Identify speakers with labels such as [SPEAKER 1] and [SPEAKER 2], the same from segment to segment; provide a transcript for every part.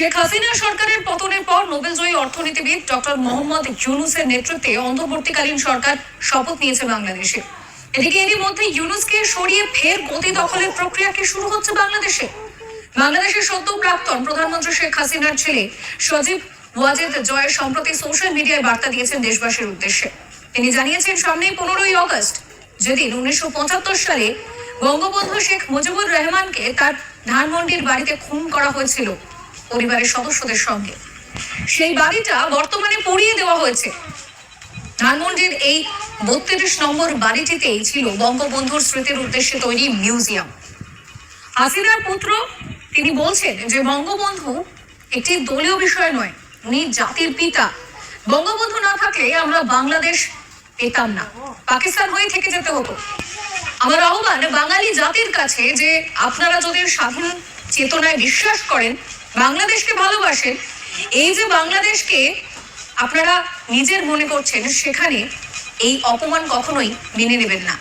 [SPEAKER 1] শেখ হাসিনা সরকারের পতনের পর নোবেলজয়ী অর্থনীতিবিদ ডক্টর মোহাম্মদ ইউনূসের নেতৃত্বে অন্তর্বর্তীকালীন সরকার শপথ নিয়েছে বাংলাদেশে। এদিকে এরই মধ্যে ইউনূসকে সরিয়ে ফের গতি দখলের প্রক্রিয়া কি শুরু হচ্ছে বাংলাদেশে। বাংলাদেশের সদ্য প্রাক্তন প্রধানমন্ত্রী শেখ হাসিনার ছেলে সজীব ওয়াজেদ জয় সম্প্রতি সোশ্যাল মিডিয়ায় বার্তা দিয়েছেন দেশবাসীর উদ্দেশ্যে। তিনি জানিয়েছেন, সামনেই 15ই আগস্ট, যেদিন 1975 সালে বঙ্গবন্ধু শেখ মুজিবুর রহমানকে তার ধানমন্ডির বাড়িতে খুন করা হয়েছিল পরিবারের সদস্যদের সঙ্গে, সেই বাড়িটা বর্তমানে পুড়িয়ে দেওয়া হয়েছে। ধানমন্ডির এই 32 নম্বর বাড়িটিতেই ছিল বঙ্গবন্ধুর স্মৃতির উদ্দেশ্যে তৈরি মিউজিয়াম। হাসিনার পুত্র তিনি বলছেন যে বঙ্গবন্ধু একটি দলীয় বিষয় নয়, উনি জাতির পিতা। বঙ্গবন্ধু না থাকলে আমরা বাংলাদেশ পেতাম না, পাকিস্তান হয়ে থেকে যেতে হতো। আমার আহ্বান বাঙালি জাতির কাছে যে আপনারা যদি স্বাধীন চেতনায় বিশ্বাস করেন, বাংলাদেশকে ভালোবাসেন, এই যে বাংলাদেশকে আপনারা নিজের মনে করছেন, সেখানে এই অপমান কখনোই মেনে নেবেন না।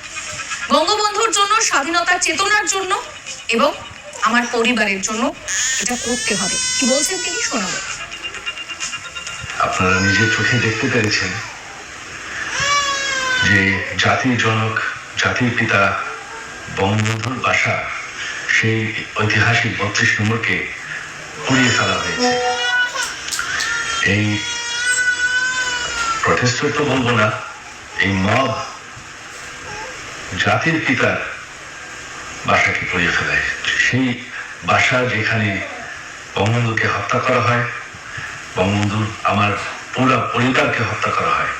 [SPEAKER 1] বঙ্গবন্ধুর জন্য, স্বাধীনতার চেতনার জন্য এবং আমার পরিবারের জন্য এটা করতে হবে। কি বলছেন তিনি, শোনাবো।
[SPEAKER 2] আপনারা নিজের চোখে দেখতে পেরেছেন যে জাতির জনক, জাতির পিতা বঙ্গবন্ধুর বাসা, সেই ঐতিহাসিক 32 নম্বরকে পুড়িয়ে ফেলা হয়েছে। এই প্রটেস্টর তো বলবো না, এই মব জাতির পিতার বাসাকে পুড়িয়ে ফেলায়। সেই বাসা যেখানে বঙ্গবন্ধুকে হত্যা করা হয়, বঙ্গবন্ধুর আমার পুরো পরিবারকে হত্যা করা হয়,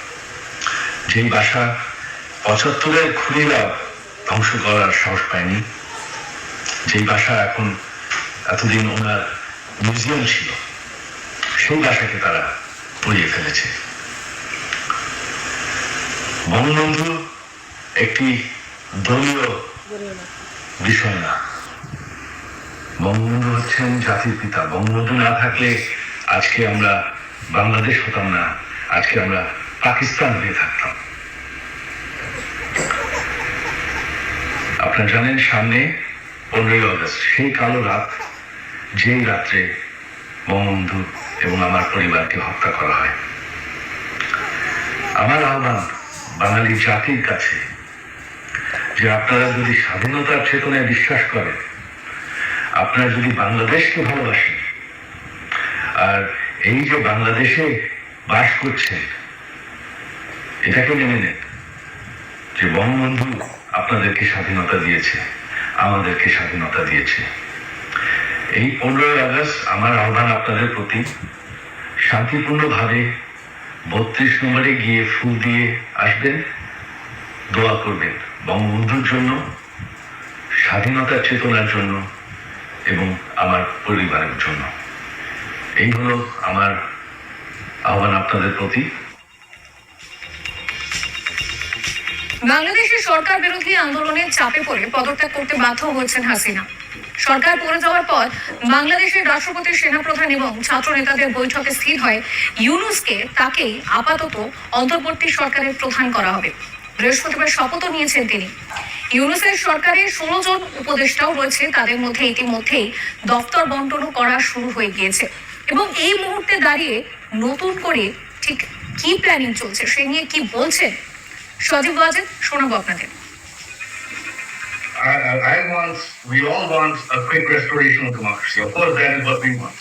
[SPEAKER 2] যেই বাসা 75-এর খুনিরা ধ্বংস করার সাহস পায়নি, যেই বাসা এখন এতদিন ওনার মিউজিয়াম ছিল, সেই বাসাকে তারা পুড়িয়ে ফেলেছে। বঙ্গবন্ধু একটি দলীয় বিষয় না, বঙ্গবন্ধু হচ্ছেন জাতির পিতা। বঙ্গবন্ধু না থাকলে আজকে আমরা বাংলাদেশ হতাম না, আজকে আমরা পাকিস্তান হয়ে থাকতাম। আপনারা জানেন, সামনে 15ই আগস্ট, সেই কালো রাত, যেই রাত্রে বঙ্গবন্ধু এবং আমার পরিবারকে হত্যা করা হয়। আমার আহ্বান বাঙালি জাতির কাছে যে আপনারা যদি স্বাধীনতার চেতনায় বিশ্বাস করেন, আপনারা যদি বাংলাদেশকে ভালোবাসেন, আর এই যে বাংলাদেশে বাস করছেন, এটাকে মেনে নেন যে বঙ্গবন্ধু আপনাদেরকে স্বাধীনতা দিয়েছে, আমাদেরকে স্বাধীনতা দিয়েছে। এই 15ই আগস্ট আমার আহ্বান আপনাদের প্রতি, শান্তিপূর্ণভাবে 32 নম্বরে গিয়ে ফুল দিয়ে আসবেন, দোয়া করবেন বঙ্গবন্ধুর জন্য, স্বাধীনতার চেতনার জন্য এবং আমার পরিবারের জন্য। এই হলো আমার আহ্বান আপনাদের প্রতি।
[SPEAKER 1] বাংলাদেশের সরকার বিরোধী আন্দোলনের চাপে পড়ে পদত্যাগ করতে বাধ্য হয়েছেন হাসিনা। সরকার পড়ে যাওয়ার পর বাংলাদেশের রাষ্ট্রপতি, সেনাপ্রধান এবং ছাত্র নেতাদের বৈঠকে স্থির হয় ইউনূসকে তাকেই আপাতত অন্তর্বর্তী সরকারের প্রধান করা হবে। বৃহস্পতিবার শপথও নিয়েছেন তিনি। ইউনূসের সরকারের 16 জন উপদেষ্টাও রয়েছে, তাদের মধ্যে ইতিমধ্যেই দপ্তর বন্টনও করা শুরু হয়ে গিয়েছে। এবং এই মুহূর্তে দাঁড়িয়ে নতুন করে ঠিক কি প্ল্যানিং চলছে, সে নিয়ে কি বলছেন সজীব ওয়াজেদ, শোনাবো আপনাদের।
[SPEAKER 3] We all want a quick restoration of democracy. Of course, that is what we want.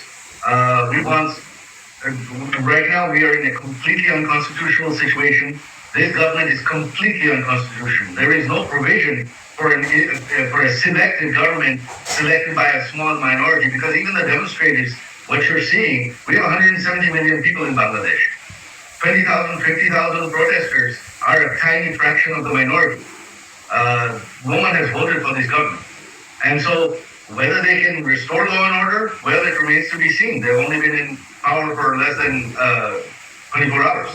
[SPEAKER 3] Right now we are in a completely unconstitutional situation. This government is completely unconstitutional. There is no provision for a selective government selected by a small minority, because even the demonstrators, what you're seeing, we have 170 million people in Bangladesh. 20,000, 50,000 protesters are a tiny fraction of the minority. No one has voted for this government. And so whether they can restore law and order, well, it remains to be seen. They've only been in power for less than 24 hours.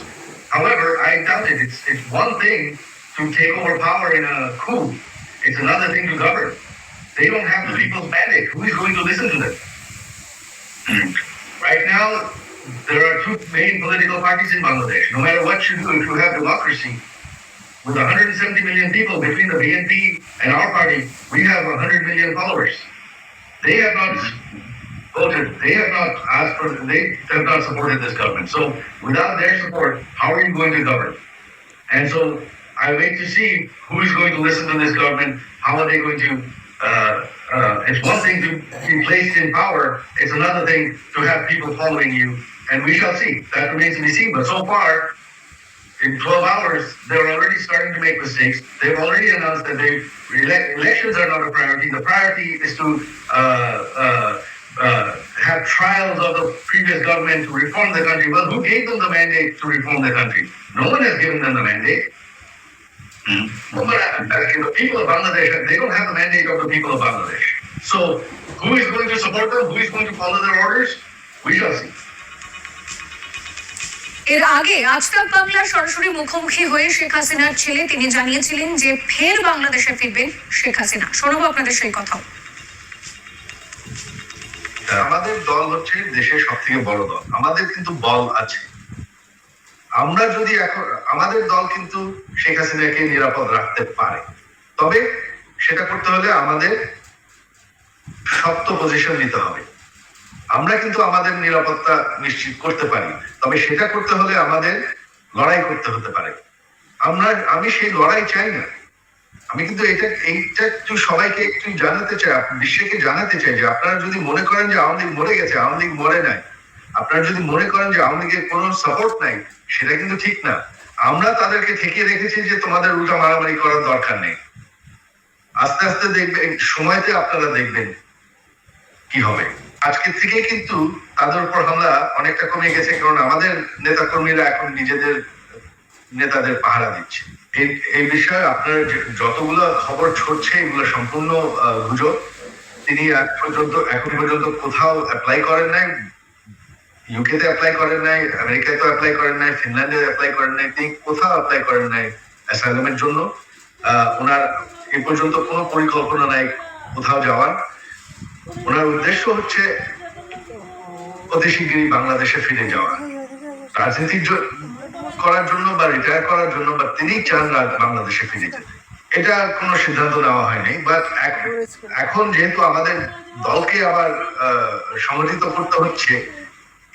[SPEAKER 3] However, I doubt it. It's one thing to take over power in a coup. It's another thing to govern. They don't have the people's mandate. Who is going to listen to them? Right now, there are two main political parties in Bangladesh. No matter what you do, if you have democracy, with 170 million people between the BNP and our party, we have 100 million followers. They have not voted. They have not asked for, they have not supported this government. So without their support, how are you going to govern? And so I wait to see who is going to listen to this government. How are they going to? It's one thing to be placed in power. It's another thing to have people following you. And we shall see. That remains to be seen. But so far, in 12 hours, they're already starting to make mistakes. They've already announced that elections are not a priority. The priority is to have trials of the previous government to reform the country. Well, who gave them the mandate to reform the country? No one has given them the mandate. The people of Bangladesh, they don't have the mandate of the people of Bangladesh. So who is going to support them? Who is going to follow their orders? We shall see.
[SPEAKER 1] এর আগে আজকাল বাংলার সরাসরি মুখোমুখি হয়ে শেখ হাসিনার ছেলে তিনি জানিয়েছিলেন যে ফের বাংলাদেশে ফিরবেন শেখ হাসিনা। শোনাবো আপনাদের সেই কথাও।
[SPEAKER 4] আমাদের দল হচ্ছে দেশের সব থেকে বড় দল, আমাদের কিন্তু বল আছে। আমরা যদি এখন আমাদের দল কিন্তু শেখ হাসিনাকে নিরাপদ রাখতে পারে, তবে সেটা করতে হলে আমাদের শক্ত পজিশন নিতে হবে। আমরা কিন্তু আমাদের নিরাপত্তা নিশ্চিত করতে পারি, তবে সেটা করতে হলে আমাদের লড়াই করতে হতে পারে। আমি সেই লড়াই চাই না। আমি কিন্তু এইটা একটু সবাইকে একটু জানাতে চাই, বিশ্বকে জানাতে চাই যে আপনারা যদি মনে করেন যে আওয়ামী লীগ মরে গেছে, আওয়ামী লীগ মরে নাই। আপনারা যদি মনে করেন যে আওয়ামী লীগের কোনো সাপোর্ট নাই, সেটা কিন্তু ঠিক না। আমরা তাদেরকে ঠেকিয়ে রেখেছি যে তোমাদের উল্টা মারামারি করার দরকার নেই। আস্তে আস্তে দেখবেন, সময়তে আপনারা দেখবেন কি হবে। আজকে থেকে কিন্তু তাদের উপর হামলা অনেকটা কমে গেছে, কারণ আমাদের নেতা কর্মীরা এখন নিজেদের নেতাদের পাহারা দিচ্ছে। এই বিষয়ে আপনার যতগুলো খবর ছড়ছে এগুলো সম্পূর্ণ গুজব। তিনি এখন পর্যন্ত কোথাও অ্যাপ্লাই করেন নাই, ইউকেতে অ্যাপ্লাই করেন নাই, আমেরিকায় তো অ্যাপ্লাই করেন নাই, ফিনল্যান্ডে অ্যাপ্লাই করেন নাই, তিনি কোথাও অ্যাপ্লাই করেন নাই অ্যাসাইলামের জন্য। ওনার এ পর্যন্ত কোনো পরিকল্পনা নাই কোথাও যাওয়ার। ওনার উদ্দেশ্য হচ্ছে অতি শীঘ্রই বাংলাদেশে ফিরে যাওয়া, রাজনীতি করার জন্য বা রিটায়ার করার জন্য, বা তিনি চান বাংলাদেশে ফিরে যেতে। এটা কোনো সিদ্ধান্ত নেওয়া হয়নি, বাট এখন যেহেতু আমাদের দলকে আবার সংগঠিত করতে হচ্ছে,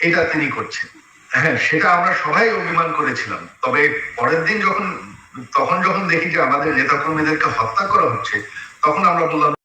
[SPEAKER 4] এটা তিনি করছেন। হ্যাঁ, সেটা আমরা সবাই অভিমান করেছিলাম, তবে পরের দিন যখন দেখি যে আমাদের নেতাকর্মীদেরকে হত্যা করা হচ্ছে, তখন আমরা বললাম